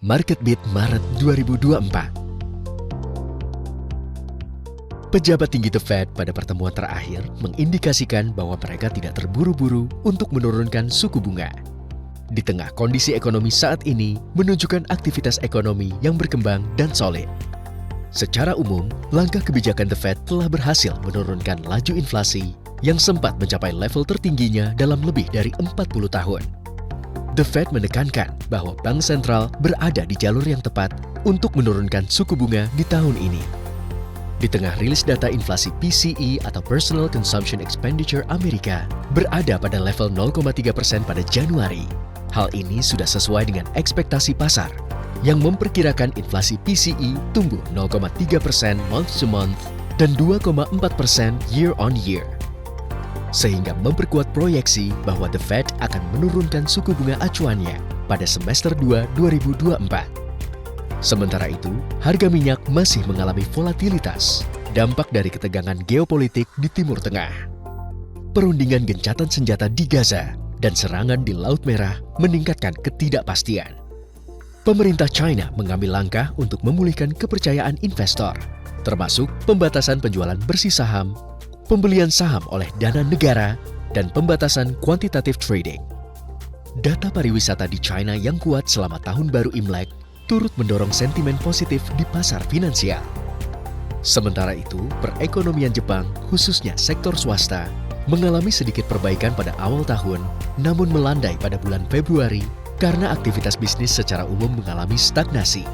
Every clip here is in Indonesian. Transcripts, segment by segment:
Marketbeat Maret 2024. Pejabat tinggi The Fed pada pertemuan terakhir mengindikasikan bahwa mereka tidak terburu-buru untuk menurunkan suku bunga. Di tengah kondisi ekonomi saat ini menunjukkan aktivitas ekonomi yang berkembang dan solid. Secara umum, langkah kebijakan The Fed telah berhasil menurunkan laju inflasi yang sempat mencapai level tertingginya dalam lebih dari 40 tahun. The Fed menekankan bahwa bank sentral berada di jalur yang tepat untuk menurunkan suku bunga di tahun ini. Di tengah rilis data inflasi PCE atau Personal Consumption Expenditure Amerika berada pada level 0,3% pada Januari. Hal ini sudah sesuai dengan ekspektasi pasar yang memperkirakan inflasi PCE tumbuh 0,3% month to month dan 2,4% year on year. Sehingga memperkuat proyeksi bahwa The Fed akan menurunkan suku bunga acuannya pada semester 2 2024. Sementara itu, harga minyak masih mengalami volatilitas, dampak dari ketegangan geopolitik di Timur Tengah. Perundingan gencatan senjata di Gaza dan serangan di Laut Merah meningkatkan ketidakpastian. Pemerintah China mengambil langkah untuk memulihkan kepercayaan investor, termasuk pembatasan penjualan bersih saham, pembelian saham oleh dana negara, dan pembatasan kuantitatif trading. Data pariwisata di China yang kuat selama Tahun Baru Imlek turut mendorong sentimen positif di pasar finansial. Sementara itu, perekonomian Jepang, khususnya sektor swasta, mengalami sedikit perbaikan pada awal tahun, namun melandai pada bulan Februari karena aktivitas bisnis secara umum mengalami stagnasi.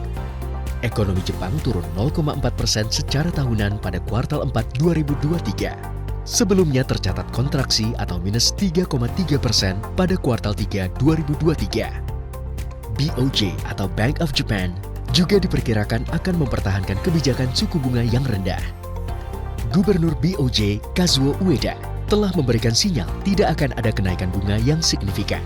Ekonomi Jepang turun 0,4% secara tahunan pada kuartal 4 2023. Sebelumnya tercatat kontraksi atau minus 3,3% pada kuartal 3 2023. BOJ atau Bank of Japan juga diperkirakan akan mempertahankan kebijakan suku bunga yang rendah. Gubernur BOJ Kazuo Ueda telah memberikan sinyal tidak akan ada kenaikan bunga yang signifikan.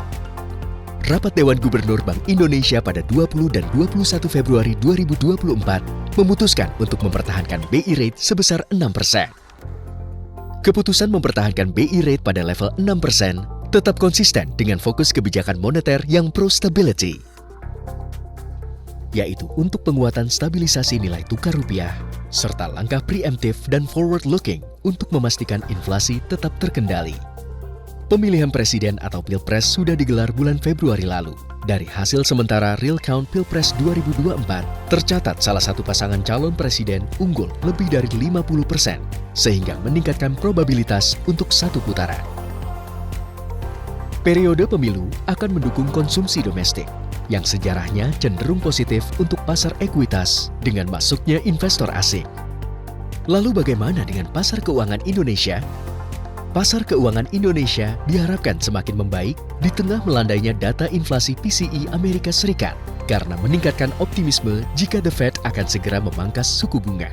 Rapat Dewan Gubernur Bank Indonesia pada 20 dan 21 Februari 2024 memutuskan untuk mempertahankan BI rate sebesar 6%. Keputusan mempertahankan BI rate pada level 6% tetap konsisten dengan fokus kebijakan moneter yang pro-stability, yaitu untuk penguatan stabilisasi nilai tukar rupiah, serta langkah preemptif dan forward-looking untuk memastikan inflasi tetap terkendali. Pemilihan presiden atau pilpres sudah digelar bulan Februari lalu. Dari hasil sementara real count pilpres 2024, tercatat salah satu pasangan calon presiden unggul lebih dari 50%, sehingga meningkatkan probabilitas untuk satu putaran. Periode pemilu akan mendukung konsumsi domestik, yang sejarahnya cenderung positif untuk pasar ekuitas dengan masuknya investor asing. Lalu bagaimana dengan pasar keuangan Indonesia? Pasar keuangan Indonesia diharapkan semakin membaik di tengah melandainya data inflasi PCE Amerika Serikat karena meningkatkan optimisme jika The Fed akan segera memangkas suku bunga.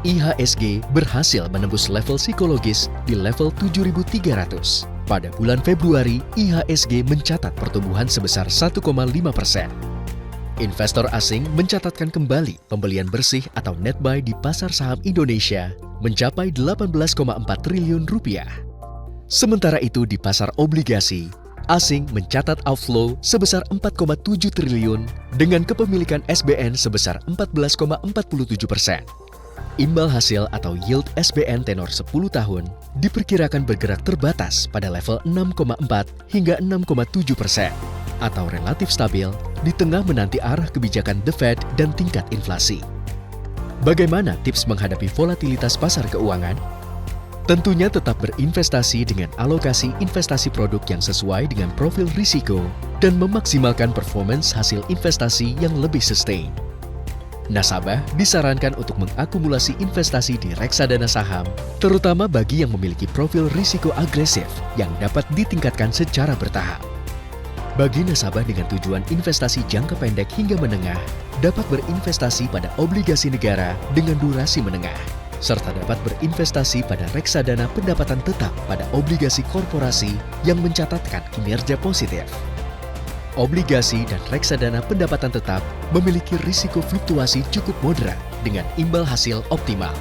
IHSG berhasil menembus level psikologis di level 7.300. Pada bulan Februari, IHSG mencatat pertumbuhan sebesar 1,5%. Investor asing mencatatkan kembali pembelian bersih atau net buy di pasar saham Indonesia mencapai 18,4 triliun rupiah. Sementara itu di pasar obligasi, asing mencatat outflow sebesar 4,7 triliun dengan kepemilikan SBN sebesar 14,47%. Imbal hasil atau yield SBN tenor 10 tahun diperkirakan bergerak terbatas pada level 6,4 hingga 6,7%, atau relatif stabil di tengah menanti arah kebijakan The Fed dan tingkat inflasi. Bagaimana tips menghadapi volatilitas pasar keuangan? Tentunya tetap berinvestasi dengan alokasi investasi produk yang sesuai dengan profil risiko dan memaksimalkan performance hasil investasi yang lebih sustain. Nasabah disarankan untuk mengakumulasi investasi di reksadana saham, terutama bagi yang memiliki profil risiko agresif yang dapat ditingkatkan secara bertahap. Bagi nasabah dengan tujuan investasi jangka pendek hingga menengah, dapat berinvestasi pada obligasi negara dengan durasi menengah, serta dapat berinvestasi pada reksadana pendapatan tetap pada obligasi korporasi yang mencatatkan kinerja positif. Obligasi dan reksadana pendapatan tetap memiliki risiko fluktuasi cukup moderat dengan imbal hasil optimal.